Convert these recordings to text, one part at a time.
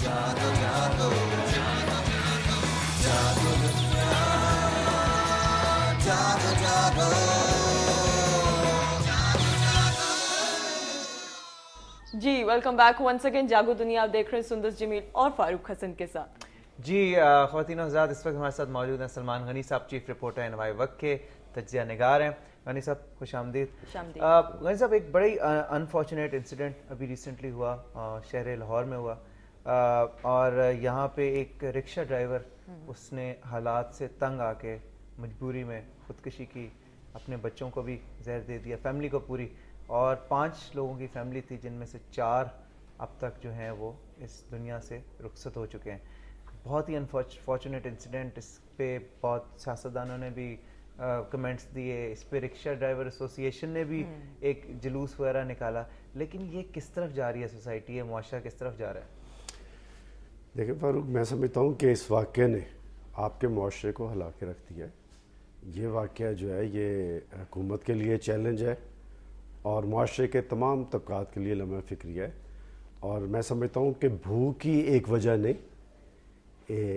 جی welcome back once again جاگو دنیا. آپ دیکھ رہے ہیں سندس جمیل اور فاروق حسن کے ساتھ. جی خواتین و حضرات، اس وقت ہمارے ساتھ موجود ہیں سلمان غنی صاحب، چیف رپورٹر NY وقت کے، تجزیہ نگار ہیں. غنی صاحب خوش آمدید. غنی صاحب، ایک بڑی انفارچونیٹ انسیڈنٹ ابھی ریسنٹلی ہوا، شہر لاہور میں ہوا، اور یہاں پہ ایک رکشہ ڈرائیور اس نے حالات سے تنگ آ کے مجبوری میں خودکشی کی، اپنے بچوں کو بھی زہر دے دیا، فیملی کو پوری، اور 5 لوگوں کی فیملی تھی جن میں سے 4 اب تک جو ہیں وہ اس دنیا سے رخصت ہو چکے ہیں. بہت ہی انفارچونیٹ انسیڈنٹ. اس پہ بہت سیاستدانوں نے بھی کمنٹس دیے، اس پہ رکشہ ڈرائیور ایسوسی ایشن نے بھی ایک جلوس وغیرہ نکالا. لیکن یہ کس طرف جا رہی ہے سوسائٹی، یہ معاشرہ کس طرف جا رہا ہے؟ دیکھیں فاروق، میں سمجھتا ہوں کہ اس واقعے نے آپ کے معاشرے کو ہلا کے رکھ دیا ہے. یہ واقعہ جو ہے یہ حکومت کے لیے چیلنج ہے اور معاشرے کے تمام طبقات کے لیے لمحہ فکری ہے. اور میں سمجھتا ہوں کہ بھوک ہی ایک وجہ نہیں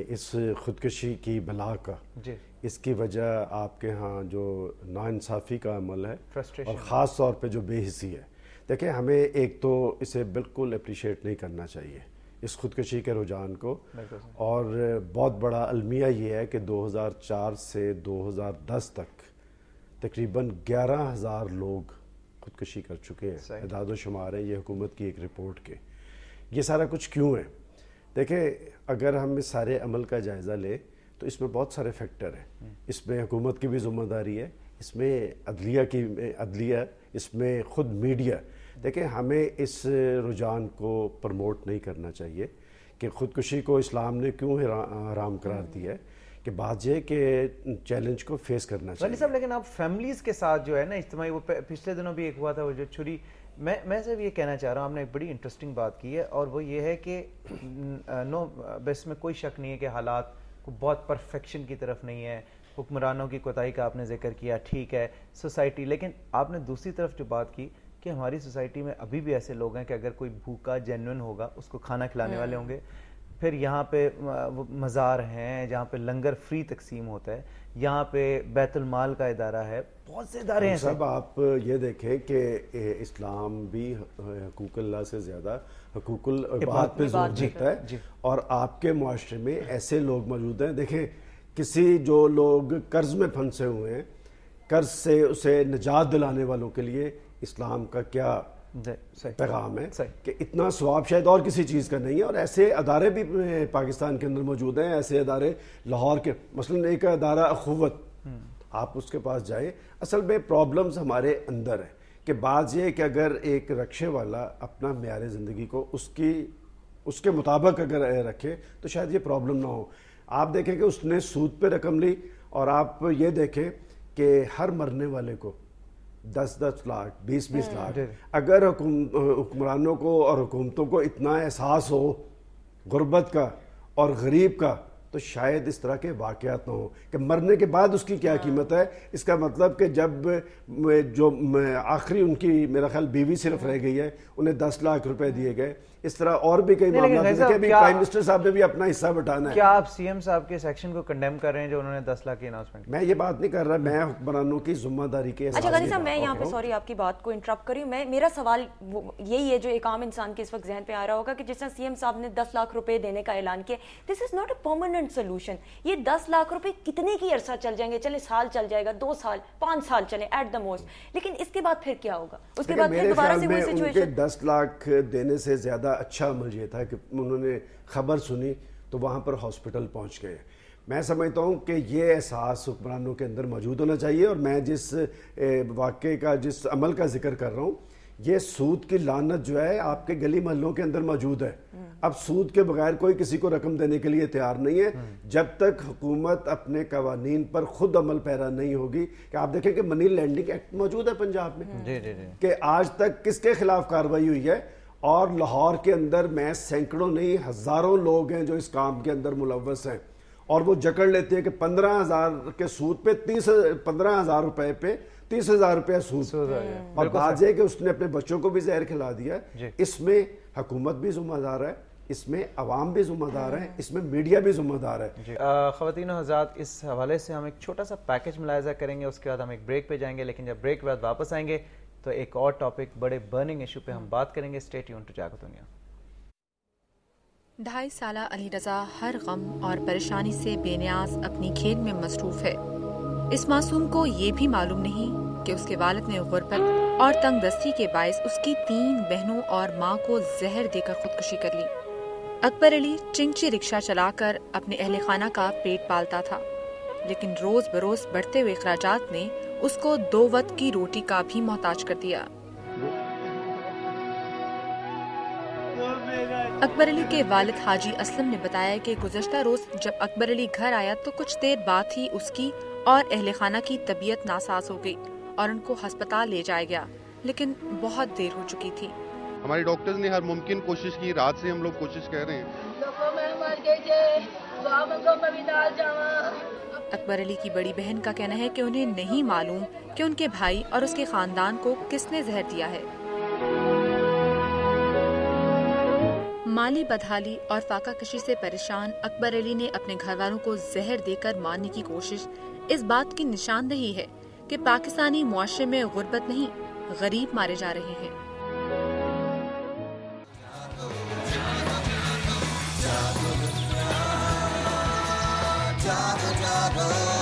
اس خودکشی کی بلا کا. جی، اس کی وجہ آپ کے ہاں جو ناانصافی کا عمل ہے فرسٹریشن، اور خاص طور پہ جو بے حسی ہے. دیکھیں، ہمیں ایک تو اسے بالکل اپریشیٹ نہیں کرنا چاہیے اس خودکشی کے رجحان کو. اور بہت بڑا المیہ یہ ہے کہ 2004 سے 2010 تک تقریباً 11,000 لوگ خودکشی کر چکے ہیں. اعداد و شمار ہیں یہ حکومت کی ایک رپورٹ کے. یہ سارا کچھ کیوں ہے؟ دیکھیں، اگر ہم اس سارے عمل کا جائزہ لیں تو اس میں بہت سارے فیکٹر ہیں. اس میں حکومت کی بھی ذمہ داری ہے، اس میں عدلیہ، اس میں خود میڈیا. دیکھیں، ہمیں اس رجحان کو پروموٹ نہیں کرنا چاہیے کہ خودکشی کو اسلام نے کیوں حرام قرار دیا ہے، کہ بات یہ کہ چیلنج کو فیس کرنا چاہیے. غنی صاحب، لیکن آپ فیملیز کے ساتھ جو ہے نا اجتماعی، وہ پچھلے دنوں بھی ایک ہوا تھا وہ جو چھری، میں صرف یہ کہنا چاہ رہا ہوں، آپ نے ایک بڑی انٹرسٹنگ بات کی ہے، اور وہ یہ ہے کہ بس میں کوئی شک نہیں ہے کہ حالات کو بہت پرفیکشن کی طرف نہیں ہے. حکمرانوں کی کوتاہی کا آپ نے ذکر کیا، ٹھیک ہے، سوسائٹی. لیکن آپ نے دوسری طرف جو بات کی کہ ہماری سوسائٹی میں ابھی بھی ایسے لوگ ہیں کہ اگر کوئی بھوکا جینوئن ہوگا اس کو کھانا کھلانے والے ہوں گے. پھر یہاں پہ مزار ہیں جہاں پہ لنگر فری تقسیم ہوتا ہے، یہاں پہ بیت المال کا ادارہ ہے، بہت سے ادارے ہیں. صاحب آپ یہ دیکھیں کہ اسلام بھی حقوق اللہ سے زیادہ حقوق العباد پہ زور دیتا ہے، اور آپ کے معاشرے میں ایسے لوگ موجود ہیں. دیکھیں، کسی جو لوگ قرض میں پھنسے ہوئے ہیں، قرض سے اسے نجات دلانے والوں کے لیے اسلام کا کیا پیغام ہے کہ اتنا ثواب شاید اور کسی چیز کا نہیں ہے. اور ایسے ادارے بھی پاکستان کے اندر موجود ہیں. ایسے ادارے لاہور کے، مثلا ایک ادارہ اخوت، آپ اس کے پاس جائیں. اصل میں پرابلمز ہمارے اندر ہے کہ بعض یہ کہ اگر ایک رکشے والا اپنا معیار زندگی کو اس کے مطابق اگر رکھے تو شاید یہ پرابلم نہ ہو. آپ دیکھیں کہ اس نے سود پہ رقم لی، اور آپ یہ دیکھیں کہ ہر مرنے والے کو 10-10 لاکھ 20-20 لاکھ. اگر حکمرانوں کو اور حکومتوں کو اتنا احساس ہو غربت کا اور غریب کا تو شاید اس طرح کے واقعات نہ ہوں کہ مرنے کے بعد اس کی کیا قیمت ہے. اس کا مطلب کہ جب جو آخری ان کی میرا خیال بیوی صرف رہ گئی ہے، انہیں 10 لاکھ روپے دیے گئے. اس طرح اور بھی کئی معاملات ہیں کہ پرائم منسٹر صاحب نے بھی اپنا حصہ بٹانا ہے. کیا آپ CM صاحب کے سیکشن کو کنڈیم کر رہے ہیں جو انہوں نے 10 لاکھ کی اناؤنسمنٹ؟ میں یہ بات نہیں کر رہا، میں حکمرانوں کی ذمہ داری کے اچھا غنی صاحب، میں یہاں پہ سوری آپ کی بات کو انٹرپٹ کری. میرا سوال یہی ہے جو ایک عام انسان کے اس وقت ذہن پہ آ رہا ہوگا کہ جس طرح CM صاحب نے 10 لاکھ روپے دینے کا اعلان کیا، this is not a permanent solution. یہ 10 لاکھ روپے کتنے کی عرصہ چل جائیں گے؟ چلے سال چل جائے گا، 2 سال 5 سال چلے ایٹ دا موسٹ، لیکن اس کے بعد پھر کیا ہوگا؟ اس کے بعد پھر دوبارہ سے وہی سچویشن. 10 لاکھ دینے سے زیادہ اچھا عمل یہ تھا کہ انہوں نے خبر سنی تو وہاں پر ہاسپٹل پہنچ گئے. میں سمجھتا ہوں کہ یہ احساس حکمرانوں کے اندر موجود ہونا چاہیے. اور میں جس واقعے کا، جس عمل کا ذکر کر رہا ہوں، یہ سود کی لعنت جو ہے آپ کے گلی محلوں کے اندر موجود ہے. اب سود کے بغیر کوئی کسی کو رقم دینے کے لیے تیار نہیں ہے جب تک حکومت اپنے قوانین پر خود عمل پیرا نہیں ہوگی. کہ آپ دیکھیں کہ منی لینڈنگ ایکٹ موجود ہے پنجاب میں، کہ آج تک کس کے خلاف کارروائی ہوئی ہے. اور لاہور کے اندر میں سینکڑوں نہیں ہزاروں لوگ ہیں جو اس کام کے اندر ملوث ہیں، اور وہ جکڑ لیتے ہیں کہ 15,000 کے سود پہ 15,000 روپے پہ 30,000 روپے سود. اور بات یہ کہ اس نے اپنے بچوں کو بھی زہر کھلا دیا. اس میں حکومت بھی ذمہ دار ہے اس میں عوام بھی ذمہ دار ہیں، اس میں میڈیا بھی ذمہ دار ہے. خواتین و حضرات، اس حوالے سے ہم ایک چھوٹا سا پیکج ملاحظہ کریں گے، اس کے بعد ہم ایک بریک پہ جائیں گے، لیکن جب بریک کے بعد واپس آئیں گے تو ایک اور ٹاپک، بڑے برننگ ایشو پہ ہم بات کریں گے. اسٹے ٹیون ٹو جاگو دنیا. 2.5 سالہ علی رضا ہر غم اور پریشانی سے بے نیاز اپنی کھیل میں مصروف ہے. اس معصوم کو یہ بھی معلوم نہیں کہ اس کے والد نے غربت اور تنگ دستی کے باعث اس کی 3 بہنوں اور ماں کو زہر دے کر خودکشی کر لی. اکبر علی چنگچی رکشہ چلا کر اپنے اہل خانہ کا پیٹ پالتا تھا، لیکن روز بروز بڑھتے ہوئے اخراجات نے اس کو 2 وقت کی روٹی کا بھی محتاج کر دیا. اکبر علی کے والد حاجی اسلم نے بتایا کہ گزشتہ روز جب اکبر علی گھر آیا تو کچھ دیر بعد ہی اس کی اور اہل خانہ کی طبیعت ناساز ہو گئی اور ان کو ہسپتال لے جایا گیا، لیکن بہت دیر ہو چکی تھی. ہماری ڈاکٹرز نے ہر ممکن کوشش کی، رات سے ہم لوگ کوشش کر رہے ہیں. اکبر علی کی بڑی بہن کا کہنا ہے کہ انہیں نہیں معلوم کہ ان کے بھائی اور اس کے خاندان کو کس نے زہر دیا ہے. مالی بدحالی اور فاقہ کشی سے پریشان اکبر علی نے اپنے گھر والوں کو زہر دے کر مارنے کی کوشش اس بات کی نشاندہی ہے کہ پاکستانی معاشرے میں غربت نہیں، غریب مارے جا رہے ہیں. Jago,